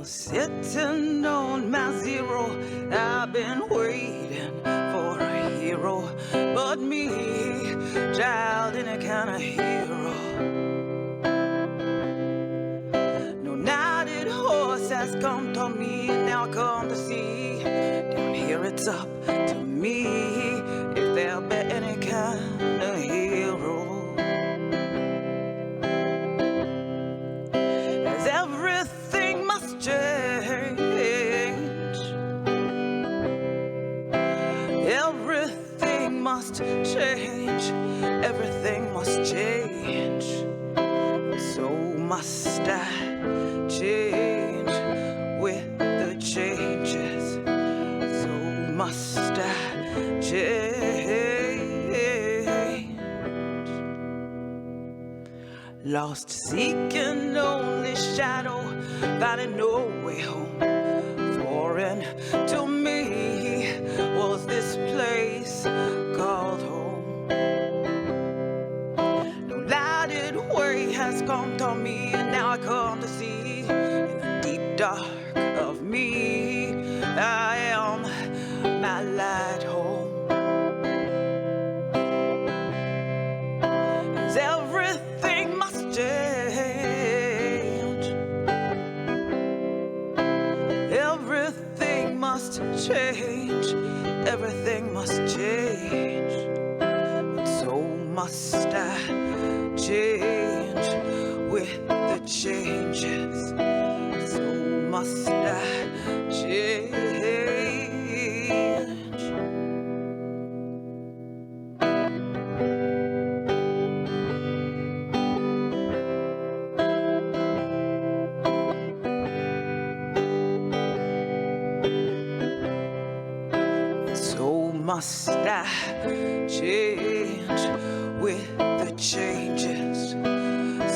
Sitting on my zero, I've been waiting for a hero, but me, child, any kind of hero. No knighted horse has come to me, now I come to see. Down here it's up to me, if there'll be any kind of hero. As everything must change, everything must change, everything must change. So must I change with the changes. So must I change. Lost seeking only shadow, finding no way home. Foreign to me was this place called home. No lighted way has come to me, and now I come to see. In the deep dark of me, I am my light home. As everything must change, everything must change, everything must change. So must I change with the changes. So must I change. So must I change with the changes.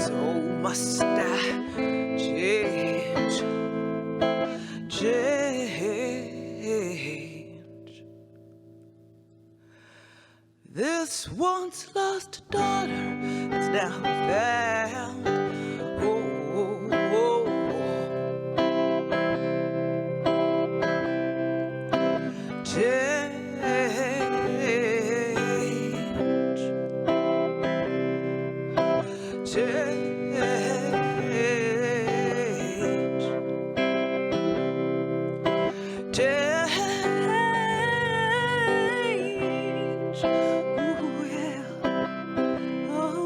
So must I change, change. This once lost daughter is now found. Oh, oh, oh. Change, change, change. Ooh, yeah. Oh,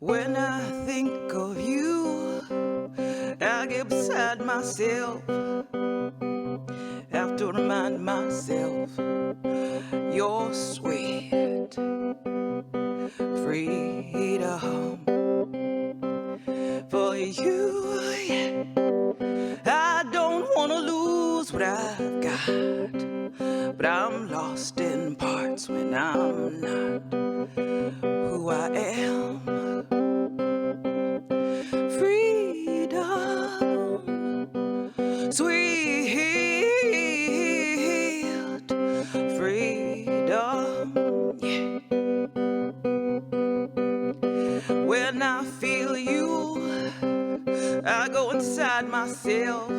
when I think of you, I get beside myself. Have to remind myself you're sweet freedom. For you, I don't want to lose what I've got, but I'm lost in parts when I'm not who I am. Freedom, sweet freedom, yeah. When I feel you, I go inside myself.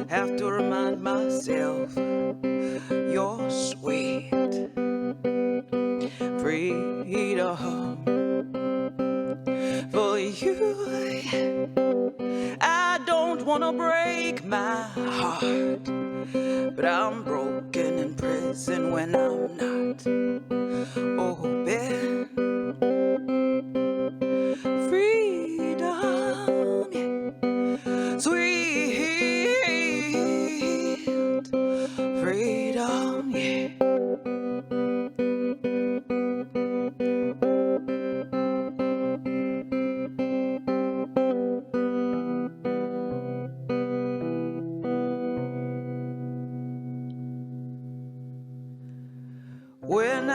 Have to remind myself you're sweet freedom. For you, I don't want to break my heart, but I'm broken in prison when I'm not open. Freedom, yeah. Sweet freedom, yeah.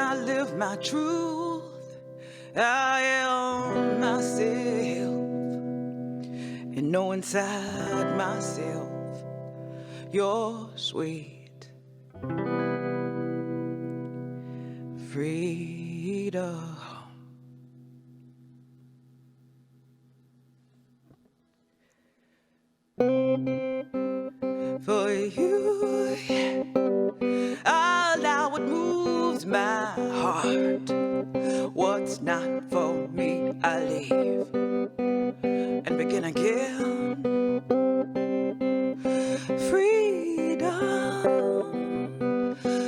I live my truth, I am myself, and know inside myself you're sweet freedom. For you, I allow what moves my heart. What's not for me, I leave and begin again. Freedom,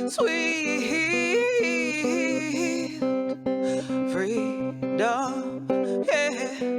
sweet freedom, yeah.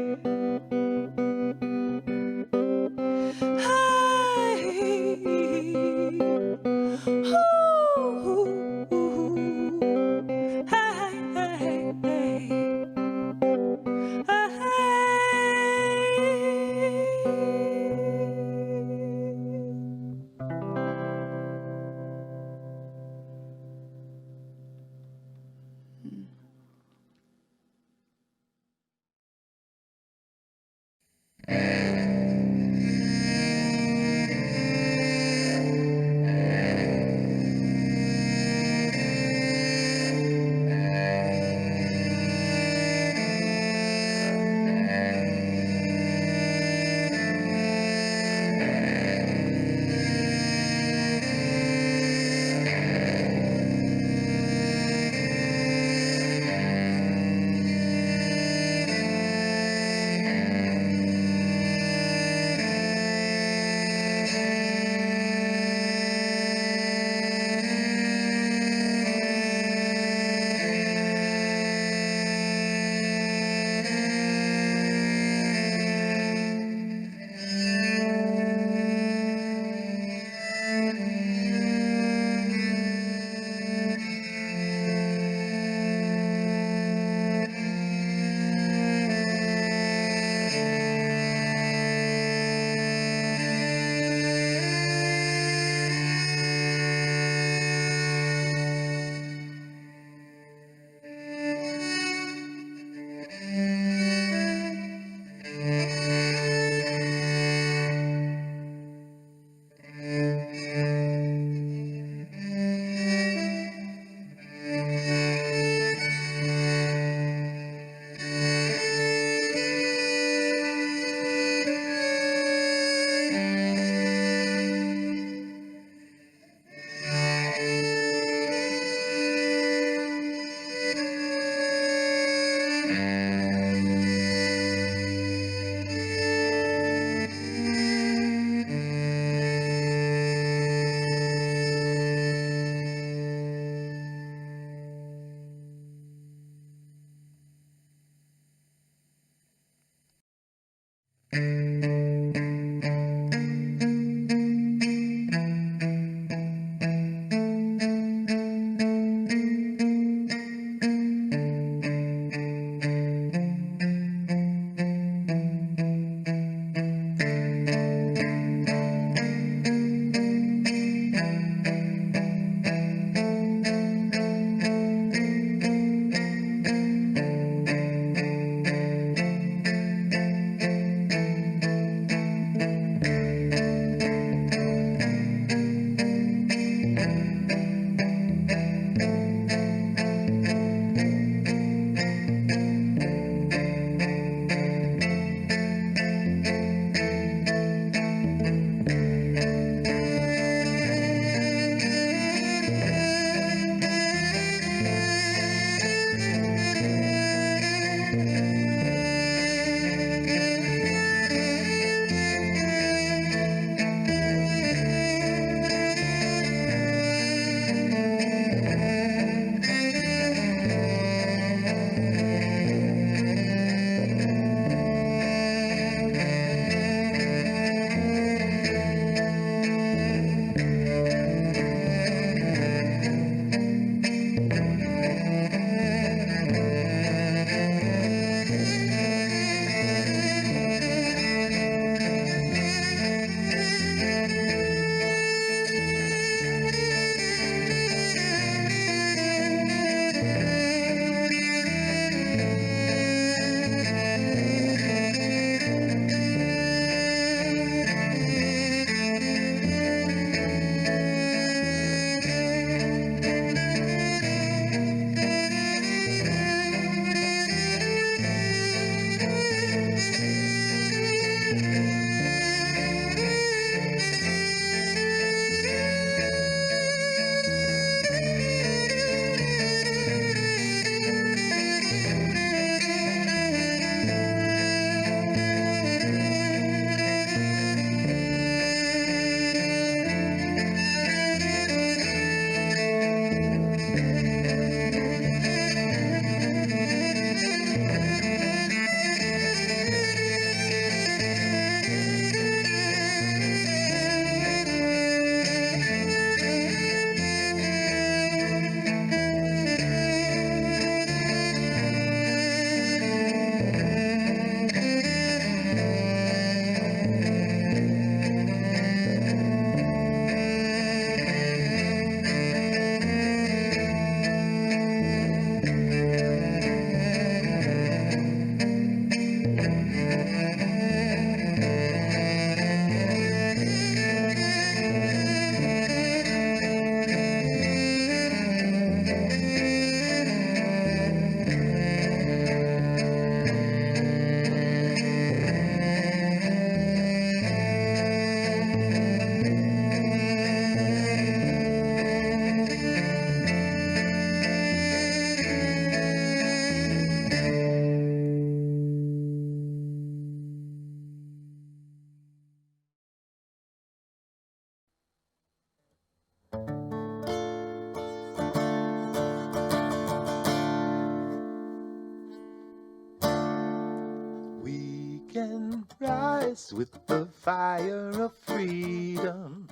can rise with the fire of freedom.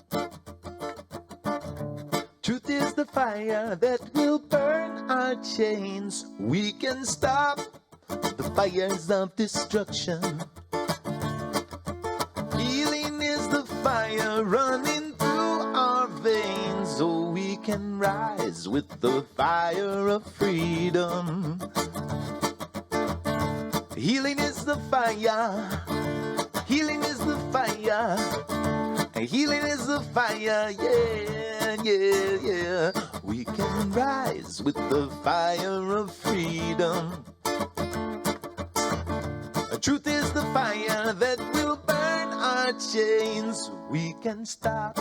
Truth is the fire that will burn our chains. We can stop the fires of destruction. Healing is the fire running through our veins, so we can rise with the fire of freedom. Healing is the fire. Healing is the fire. Healing is the fire. Yeah, yeah, yeah. We can rise with the fire of freedom. Truth is the fire that will burn our chains. We can stop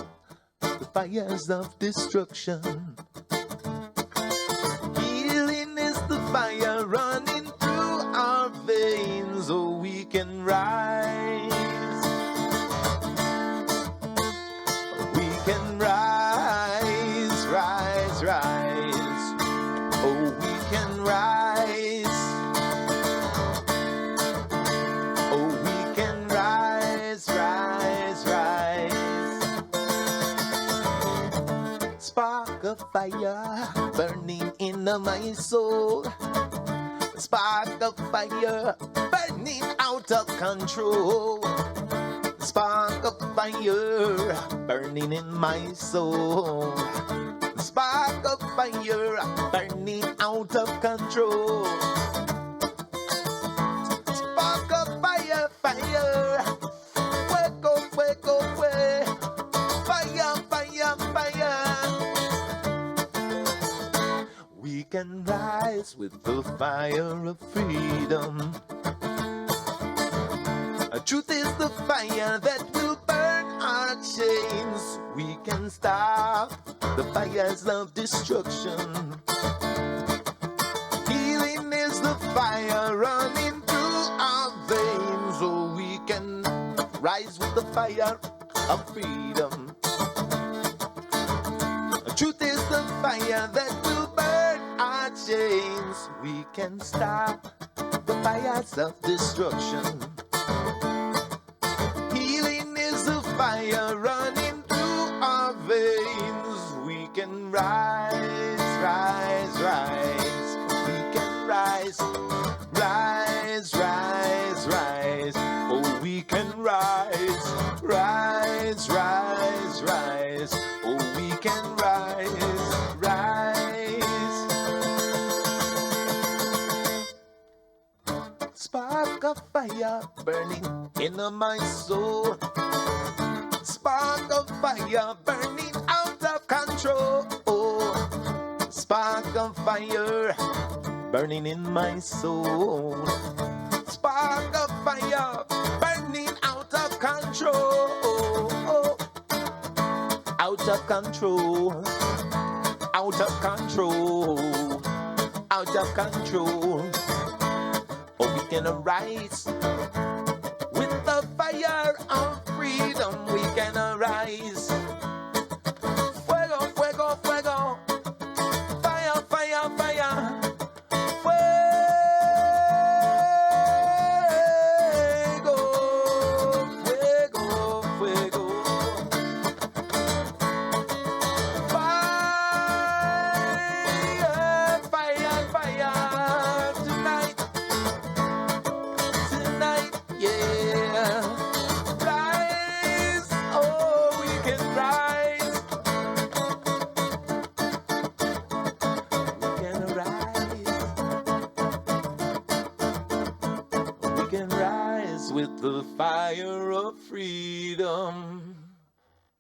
the fires of destruction. Healing is the fire running through our veins, so we can rise. We can rise, rise, rise. Oh, we can rise. Oh, we can rise, rise, rise. Spark of fire burning in my soul. Spark of fire burning out of control. Spark of fire burning in my soul. Spark of fire burning out of control. Spark of fire, fire. Fuego, fuego, fuego. Fire, fire, fire. We can rise with the fire of freedom. Truth is the fire that will burn our chains. We can stop the fires of destruction. Healing is the fire running through our veins, so we can rise with the fire of freedom. Truth is the fire that will burn our chains. We can stop the fires of destruction. Healing is the fire running through our veins. We can rise, rise, rise. We can rise, rise, rise, rise. Oh, we can rise, rise, rise, rise. Oh, we can rise, rise. Spark of fire burning in my soul. Spark of fire burning out of control. Spark of fire burning in my soul. Spark of fire burning out of control. Out of control. Out of control. Out of control. Oh, we can arise with the fire of freedom. We can arise. Fuego, fuego, fuego. Fire, fire, fire. Fuego, fuego, fuego. Fire, fire, fire. Tonight. Tonight, yeah. Rise, oh, we can rise. We can rise. We can rise with the fire of freedom.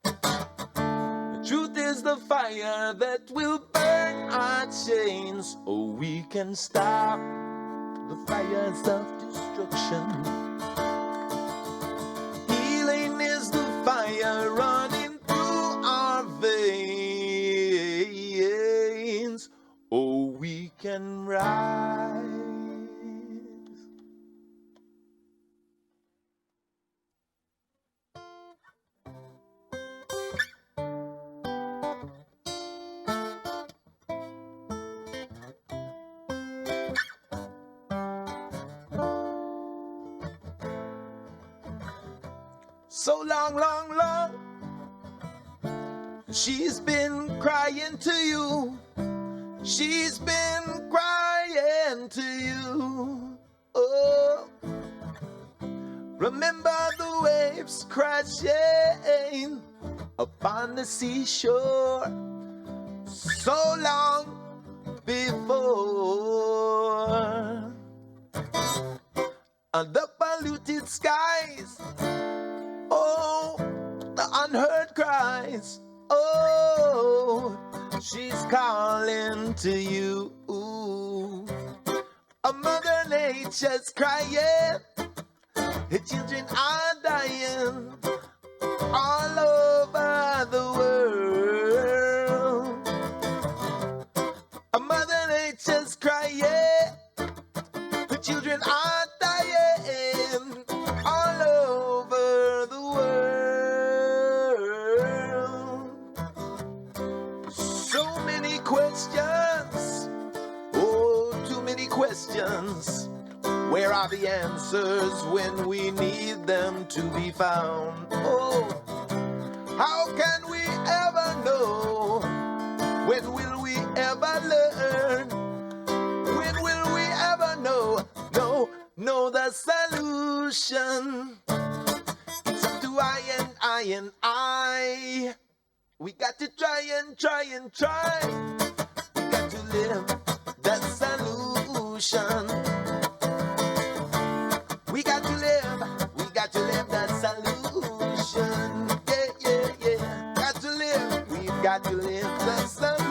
The truth is the fire that will burn our chains. Oh, we can stop the fires of destruction. Healing is the fire running through our veins. Oh, we can rise. so long, long, long. She's been crying to you. She's been crying to you. Oh, remember the waves crashing upon the seashore so long before. And the polluted skies, oh, the unheard cries, oh, she's calling to you. A Mother Nature's crying, her children are dying all over the world. A Mother Nature's crying, her children are dying all over the world. So many questions, oh, too many questions. Where are the answers when we need them to be found? Oh, how can we ever know? When will we ever learn? When will we ever know the solution? It's up to I and I. We got to try and try and try. We got to live the solution. We got to live the solution. Yeah, yeah, yeah. Got to live, we've got to live the solution.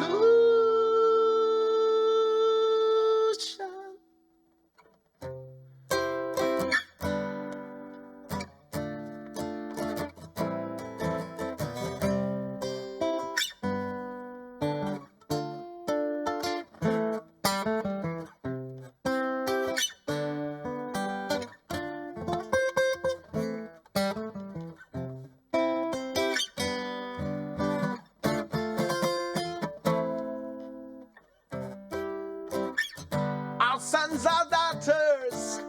Our sons, our daughters,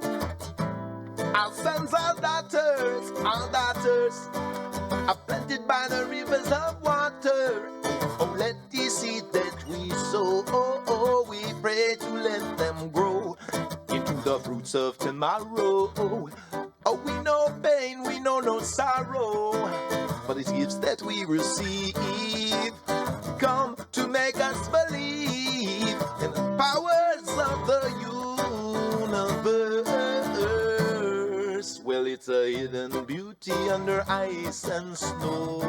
our sons, our daughters, our daughters are planted by the rivers of water. Oh, let the seed that we sow, oh, we pray to let them grow into the fruits of tomorrow. Oh, we know pain, we know no sorrow, but these gifts that we receive come to make us believe in the powers of the universe. Well, it's a hidden beauty under ice and snow.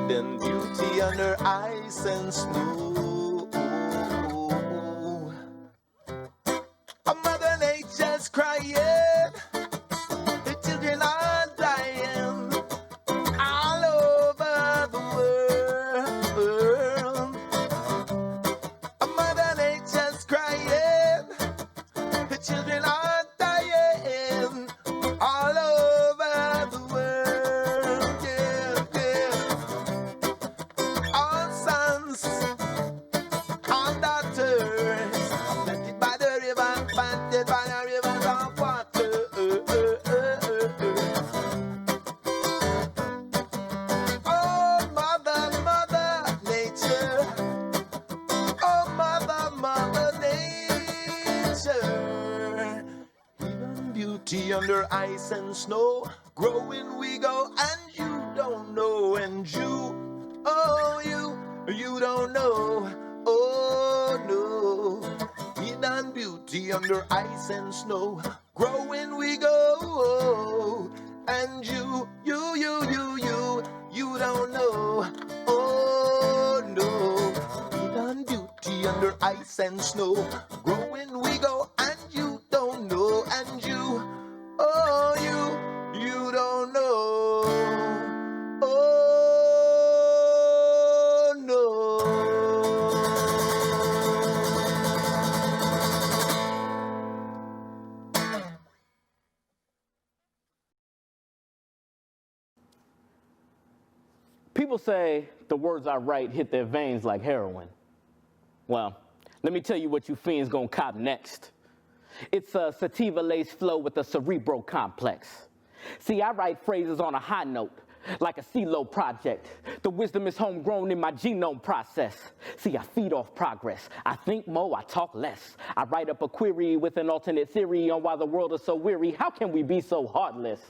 Hidden beauty under ice and snow. A Mother Nature's crying, the children are dying all over the world. A Mother Nature's crying, the children are dying all over the world. Yeah, yeah. Our sons, our daughters, planted by the river, planted by the rivers of water. Oh, Mother, Mother Nature. Oh, Mother, Mother Nature. Hidden beauty under ice and snow. Growing we go, and you don't know. And you, oh, you don't know. Oh, no. Hidden beauty under ice and snow. Growing we go, and you don't know. Oh, no. Hidden beauty under ice and snow. Growing we go, and you don't know. And you, oh, you don't know. Oh, no. People say the words I write hit their veins like heroin. Well, let me tell you what you fiends gonna cop next. It's a sativa-laced flow with a cerebral complex. See, I write phrases on a high note, like a CeeLo project. The wisdom is homegrown in my genome process. See, I feed off progress. I think more, I talk less. I write up a query with an alternate theory on why the world is so weary. How can we be so heartless?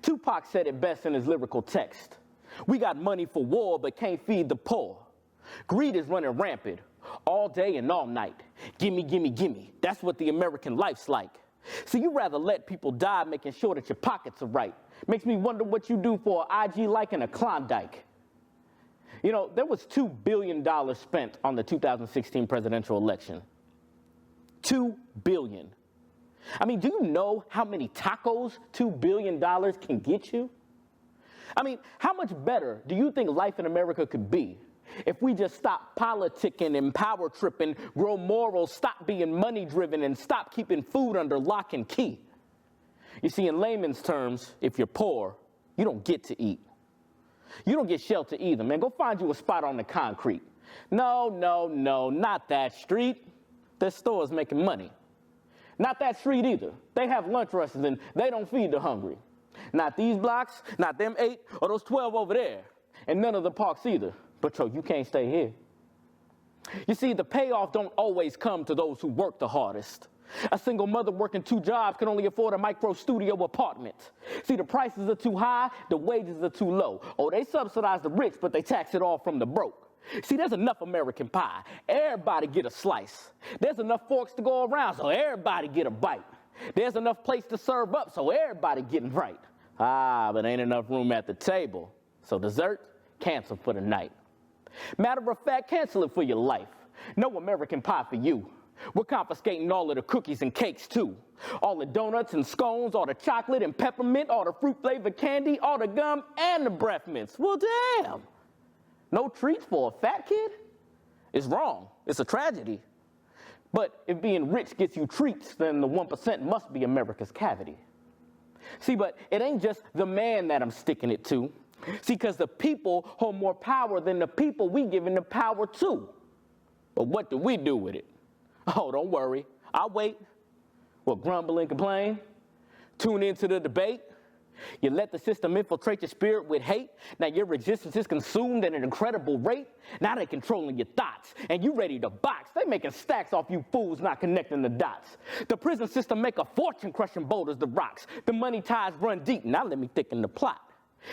Tupac said it best in his lyrical text. We got money for war, but can't feed the poor. Greed is running rampant all day and all night. Gimme, gimme, gimme. That's what the American life's like. See, you rather let people die making sure that your pockets are right. Makes me wonder what you do for an IG like and a Klondike. You know, there was $2 billion spent on the 2016 presidential election. $2 billion. I mean, do you know how many tacos $2 billion can get you? I mean, how much better do you think life in America could be if we just stop politicking and power tripping, grow morals, stop being money driven, and stop keeping food under lock and key? You see, in layman's terms, if you're poor, you don't get to eat. You don't get shelter either, man. Go find you a spot on the concrete. No, not that street. That store's making money. Not that street either. They have lunch rushes and they don't feed the hungry. Not these blocks, not them 8, or those 12 over there. And none of the parks either. But yo, you can't stay here. You see, the payoff don't always come to those who work the hardest. A single mother working 2 jobs can only afford a micro studio apartment. See, the prices are too high, the wages are too low. Oh, they subsidize the rich, but they tax it all from the broke. See, there's enough American pie. Everybody get a slice. There's enough forks to go around, so everybody get a bite. There's enough plates to serve up, so everybody getting right. But ain't enough room at the table. So dessert, cancel for the night. Matter of fact, cancel it for your life. No American pie for you. We're confiscating all of the cookies and cakes too. All the donuts and scones, all the chocolate and peppermint, all the fruit-flavored candy, all the gum and the breath mints. Well, damn. No treats for a fat kid? It's wrong. It's a tragedy. But if being rich gets you treats, then the 1% must be America's cavity. See, but it ain't just the man that I'm sticking it to. See, because the people hold more power than the people we giving the power to. But what do we do with it? Oh, don't worry. I'll wait. Well, grumble and complain. Tune into the debate. You let the system infiltrate your spirit with hate. Now your existence is consumed at an incredible rate. Now they're controlling your thoughts, and you ready to box. They making stacks off you fools not connecting the dots. The prison system make a fortune crushing boulders to rocks. The money ties run deep. Now let me thicken the plot.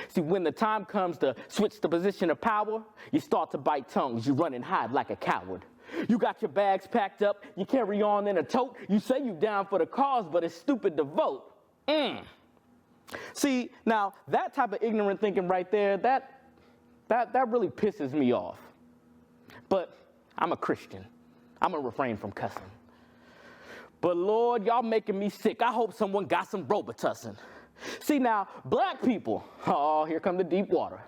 See, when the time comes to switch the position of power, you start to bite tongues. You run and hide like a coward. You got your bags packed up. You carry on in a tote. You say you down for the cause, but it's stupid to vote. See, now, that type of ignorant thinking right there, that really pisses me off. But I'm a Christian. I'm going to refrain from cussing. But Lord, y'all making me sick. I hope someone got some Robitussin. See, now, black people, oh, here come the deep water.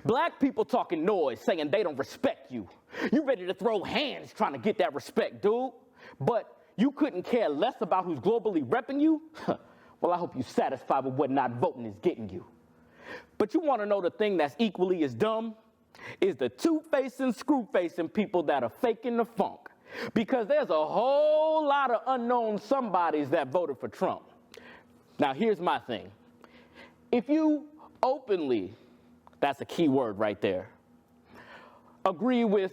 Black people talking noise, saying they don't respect you. You ready to throw hands trying to get that respect, dude. But you couldn't care less about who's globally repping you? Well, I hope you're satisfied with what not voting is getting you. But you want to know the thing that's equally as dumb? Is the two-facing, screw-facing people that are faking the funk. Because there's a whole lot of unknown somebodies that voted for Trump. Now, here's my thing. If you openly, that's a key word right there, agree with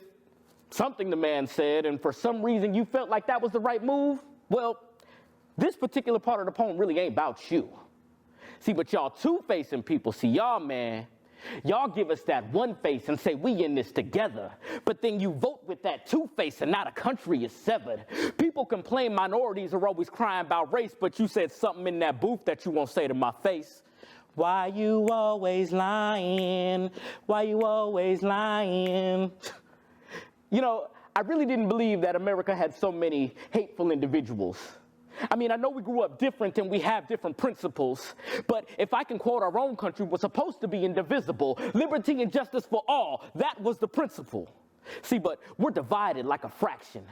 something the man said, and for some reason you felt like that was the right move, well, this particular part of the poem really ain't about you. See, but y'all two-facing people, see, y'all, man, y'all give us that one face and say we in this together. But then you vote with that two-face and not a country is severed. People complain minorities are always crying about race, but you said something in that booth that you won't say to my face. Why you always lying? Why you always lying? You know, I really didn't believe that America had so many hateful individuals. I mean, I know we grew up different and we have different principles, but if I can quote our own country was supposed to be indivisible, liberty and justice for all, that was the principle. See, but we're divided like a fraction.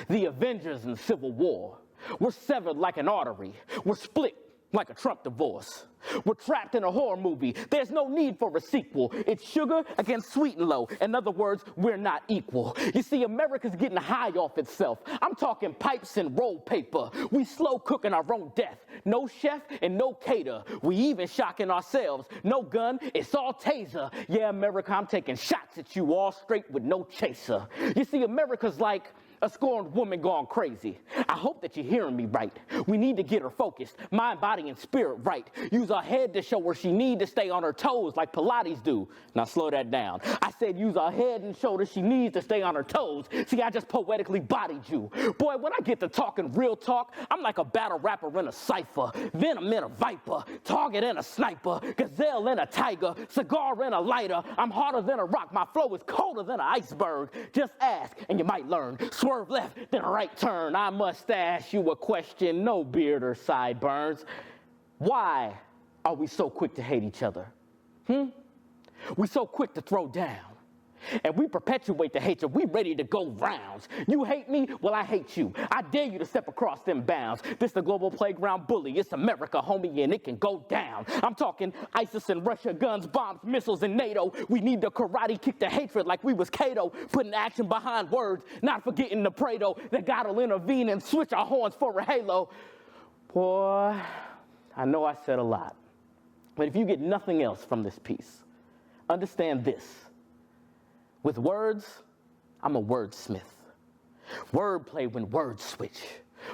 The Avengers in Civil War. We're severed like an artery. We're split like a Trump divorce. We're trapped in a horror movie. There's no need for a sequel. It's sugar against sweet and low. In other words, we're not equal. You see, America's getting high off itself. I'm talking pipes and roll paper. We slow cooking our own death. No chef and no cater. We even shocking ourselves. No gun, it's all taser. Yeah, America, I'm taking shots at you all straight with no chaser. You see, America's like a scorned woman gone crazy. I hope that you're hearing me right. We need to get her focused, mind, body, and spirit right. Use our head to show her she need to stay on her toes like Pilates do. Now slow that down. I said use our head and shoulder she needs to stay on her toes. See, I just poetically bodied you. Boy, when I get to talking real talk, I'm like a battle rapper in a cipher. Venom in a viper, target in a sniper, gazelle in a tiger, cigar in a lighter. I'm harder than a rock. My flow is colder than an iceberg. Just ask and you might learn. Swerve left, then a right turn. I must ask you a question, no beard or sideburns. Why are we so quick to hate each other? We so quick to throw down. And we perpetuate the hatred. We ready to go rounds. You hate me? Well, I hate you. I dare you to step across them bounds. This the global playground bully. It's America, homie, and it can go down. I'm talking ISIS and Russia, guns, bombs, missiles, and NATO. We need to karate kick the hatred like we was Cato. Putting action behind words, not forgetting the Prado. That God'll intervene and switch our horns for a halo. Boy, I know I said a lot. But if you get nothing else from this piece, understand this. With words, I'm a wordsmith. Wordplay when words switch.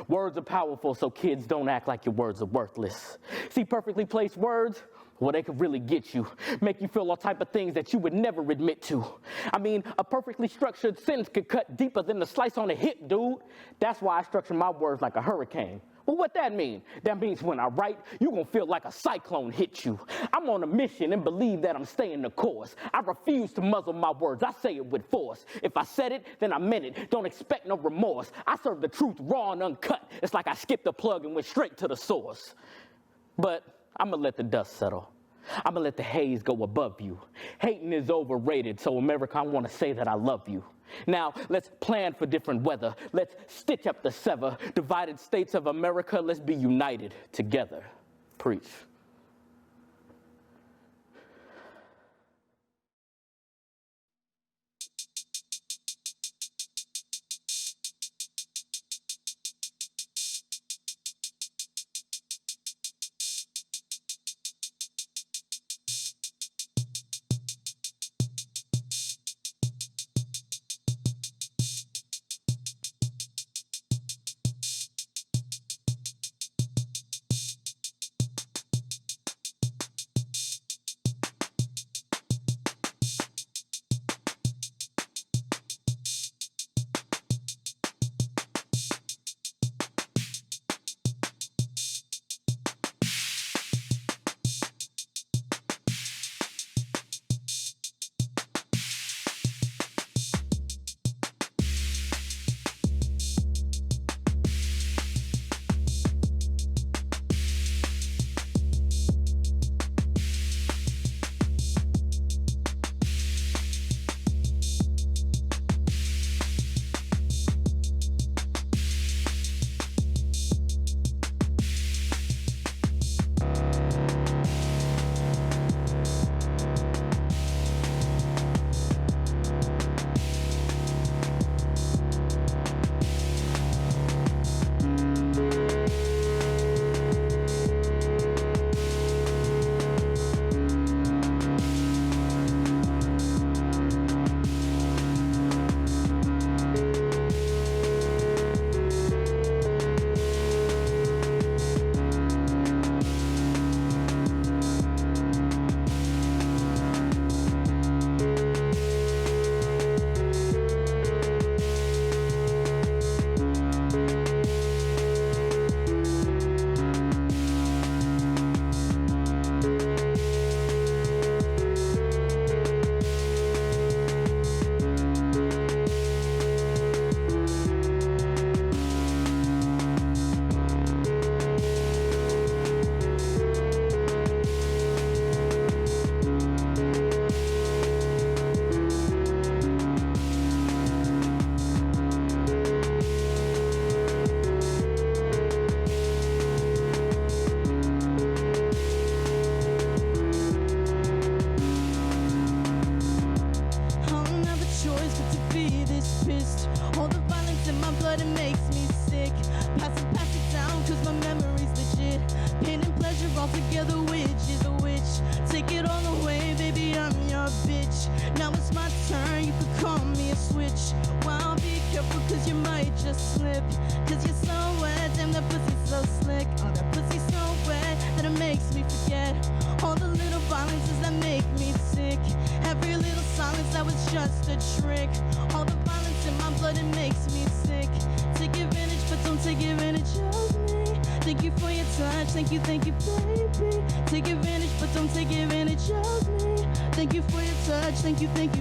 Words are powerful, so kids don't act like your words are worthless. See, perfectly placed words, well, they could really get you. Make you feel all type of things that you would never admit to. I mean, a perfectly structured sentence could cut deeper than the slice on a hip, dude. That's why I structure my words like a hurricane. Well, what that mean? That means when I write, you gonna feel like a cyclone hit you. I'm on a mission and believe that I'm staying the course. I refuse to muzzle my words. I say it with force. If I said it, then I meant it. Don't expect no remorse. I serve the truth raw and uncut. It's like I skipped the plug and went straight to the source. But I'm gonna let the dust settle. I'm gonna let the haze go above you. Hating is overrated, so America, I wanna say that I love you. Now, let's plan for different weather. Let's stitch up the sever. Divided states of America, let's be united together. Preach. blood, it makes me sick. Pass it down, cause my memory's legit. Pain and pleasure all together, which is a witch. Take it all away, baby, I'm your bitch. Now it's my turn, you could call me a switch. Wow, be careful, cause you might just slip. Cause you're so wet, damn, that pussy's so slick. Oh, that pussy's so wet that it makes me forget all the little violences that make me sick. Every little silence that was just a trick. All the violence in my blood, it makes me sick. Take advantage, but don't take advantage of me. Thank you for your touch, thank you, baby. Take advantage, but don't take advantage of me. Thank you for your touch, thank you, baby.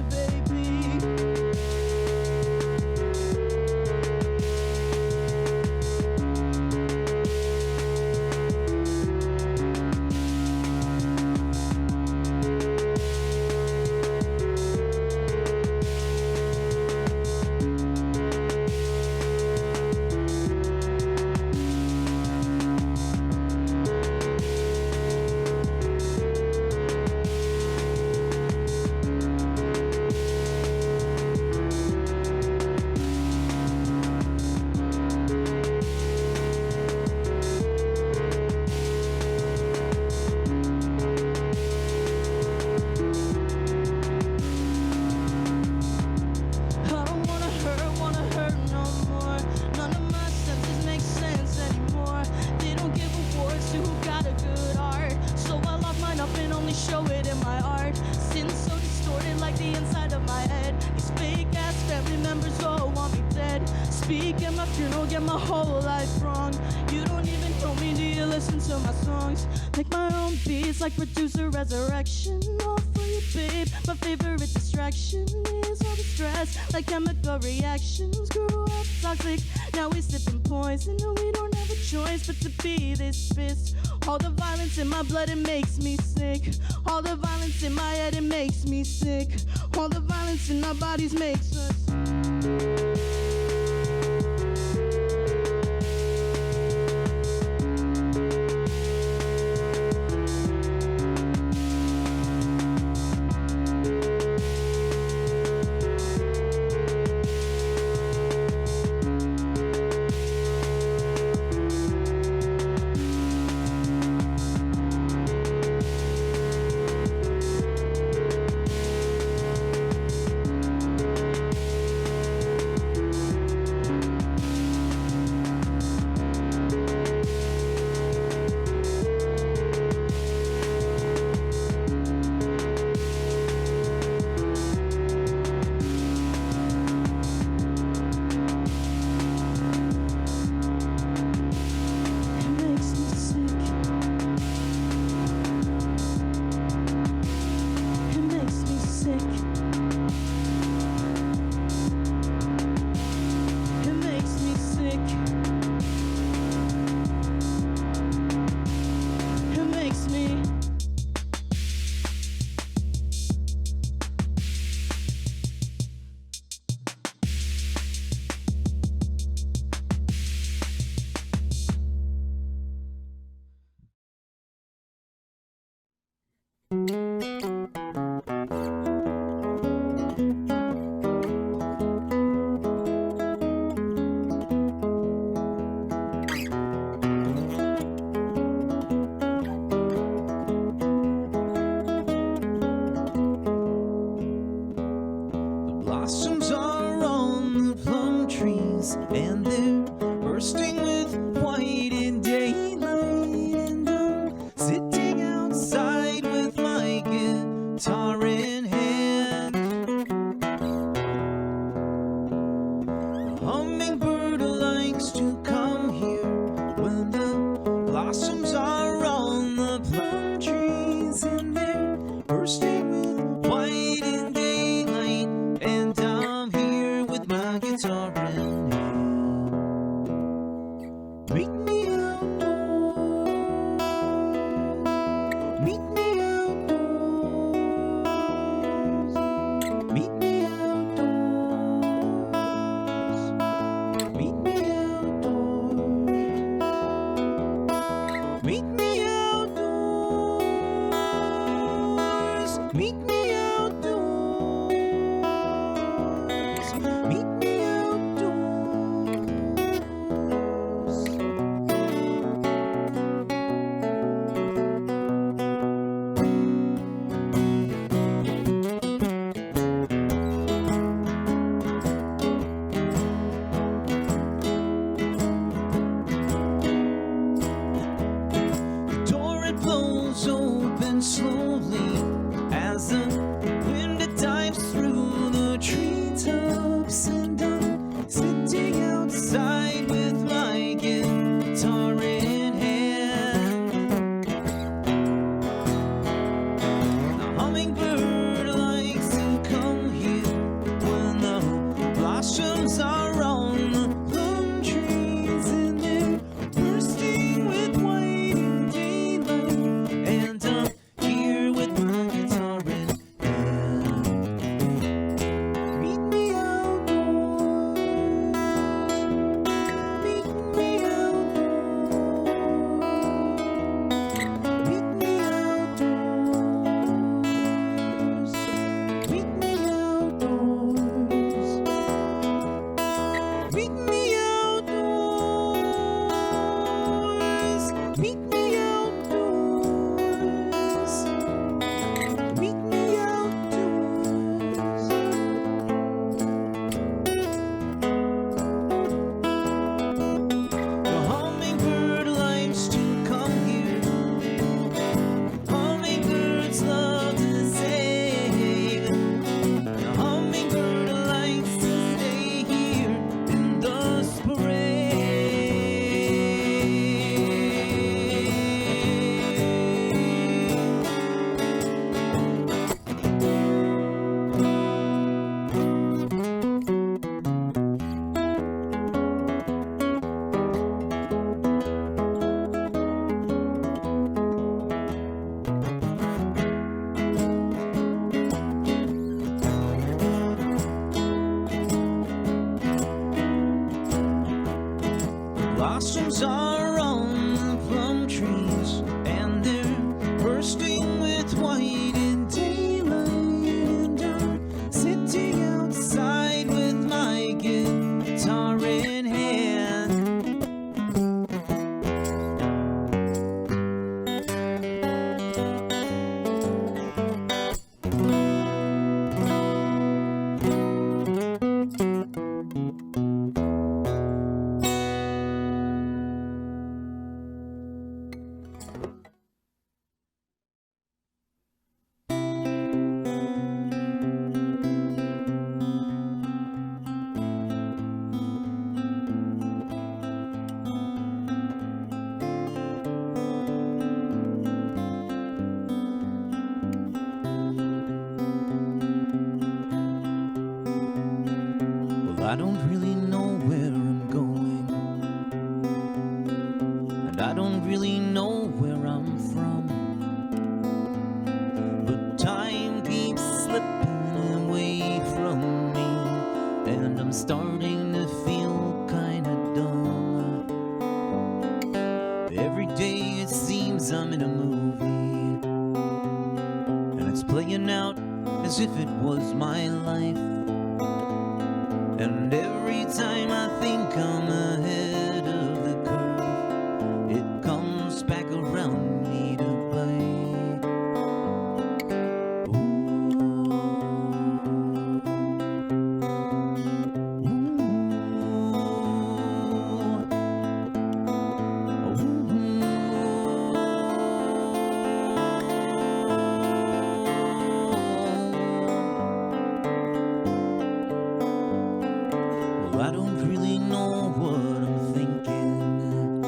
Like producer resurrection, all for you, babe. My favorite distraction is all the stress, like chemical reactions. Grew up toxic, now we sipping poison, and we don't have a choice but to be this fist. All the violence in my blood, it makes me sick. All the violence in my head, it makes me sick. All the violence in our bodies makes us. And they're bursting with white in daylight, and I'm sitting outside with my guitar in hand. The hummingbird likes to come here when the blossoms are on the plum trees, and they're bursting with white in daylight, and I'm here with my guitar in hand. Meet me outdoors. Meet me outdoors. Meet me outdoors. Meet me outdoors. Meet me outdoors. Meet me outdoors. Meet me outdoors. Blossoms are on the plum trees, and they're bursting with white in daylight. And I'm sitting outside with my guitar in hand. I don't really know where I'm going, and I don't really know where I'm from, but time keeps slipping away from me, and I'm starting to feel kinda dumb. Every day it seems I'm in a movie, and it's playing out as if it was my life. And every time I think I'm ahead of the curve, it comes back around me to bite. I don't really know what I'm thinking,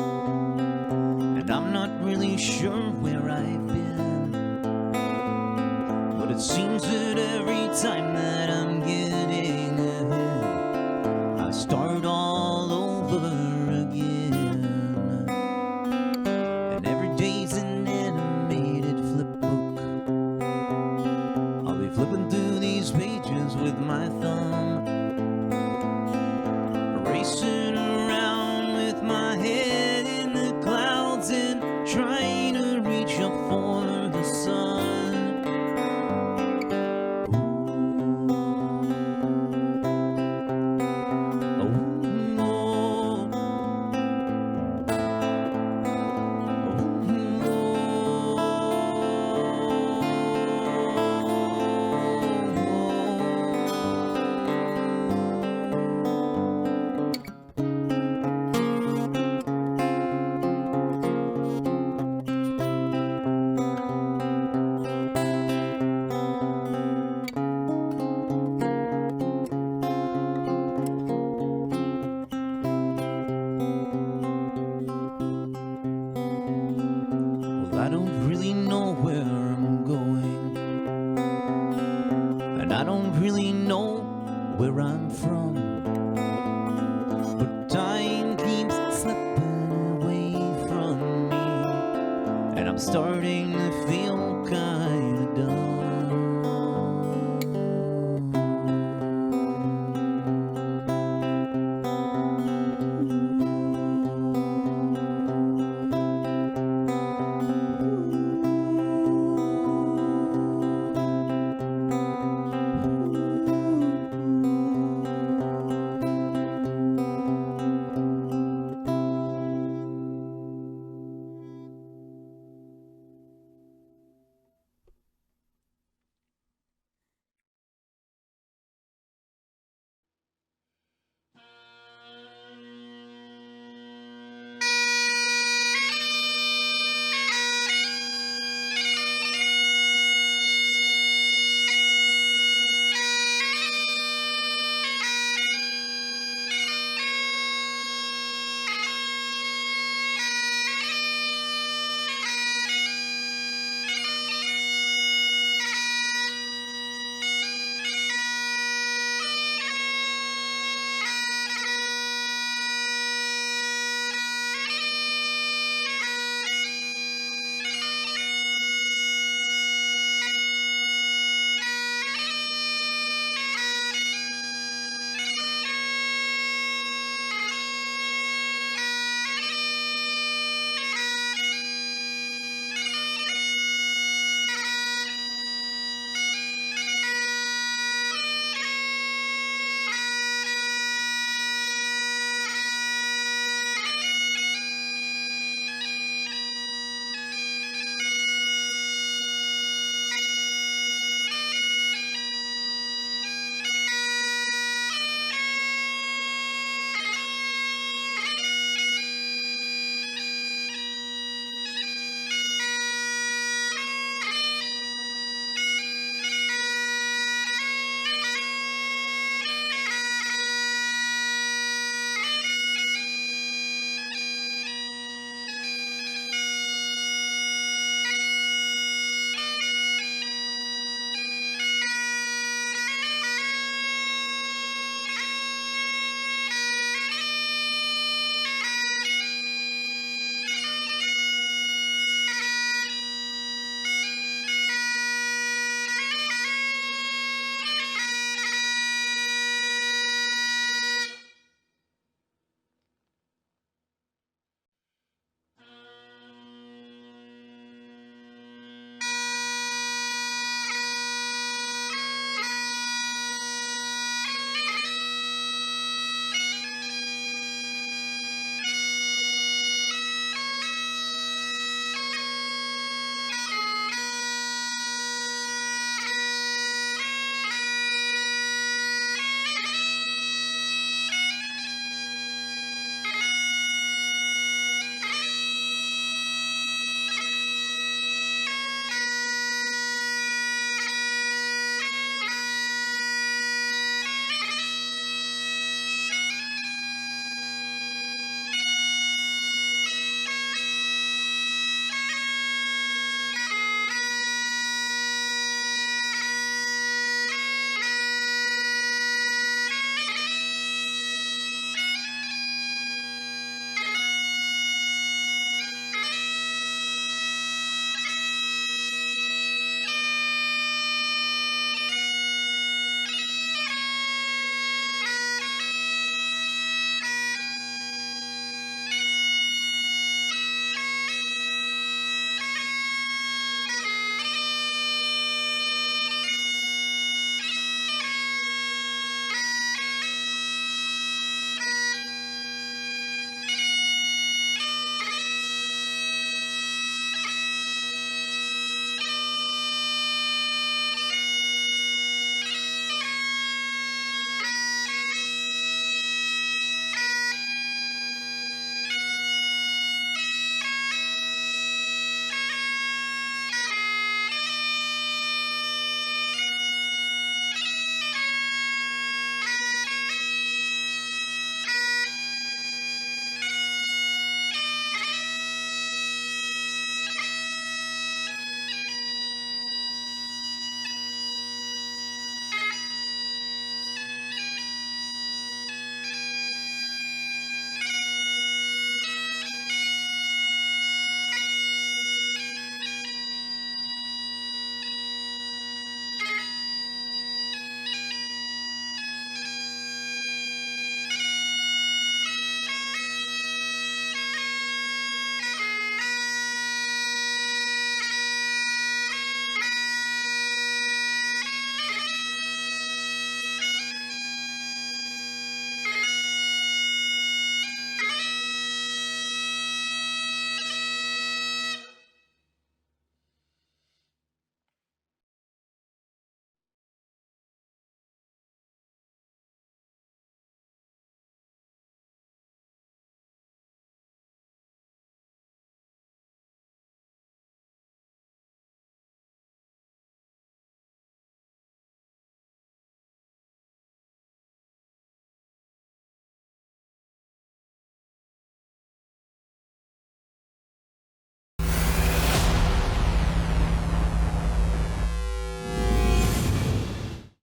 and I'm not really sure where I've been, but it seems that every time that I'm getting ahead, I start all over again. And every day's an animated flip book. I'll be flipping through these pages with my thumb, racing around with my head in the clouds and trying to reach up for the sun. I don't really know where I'm going, and I don't really know where I'm from, but time keeps slipping away from me, and I'm starting to feel kinda dumb.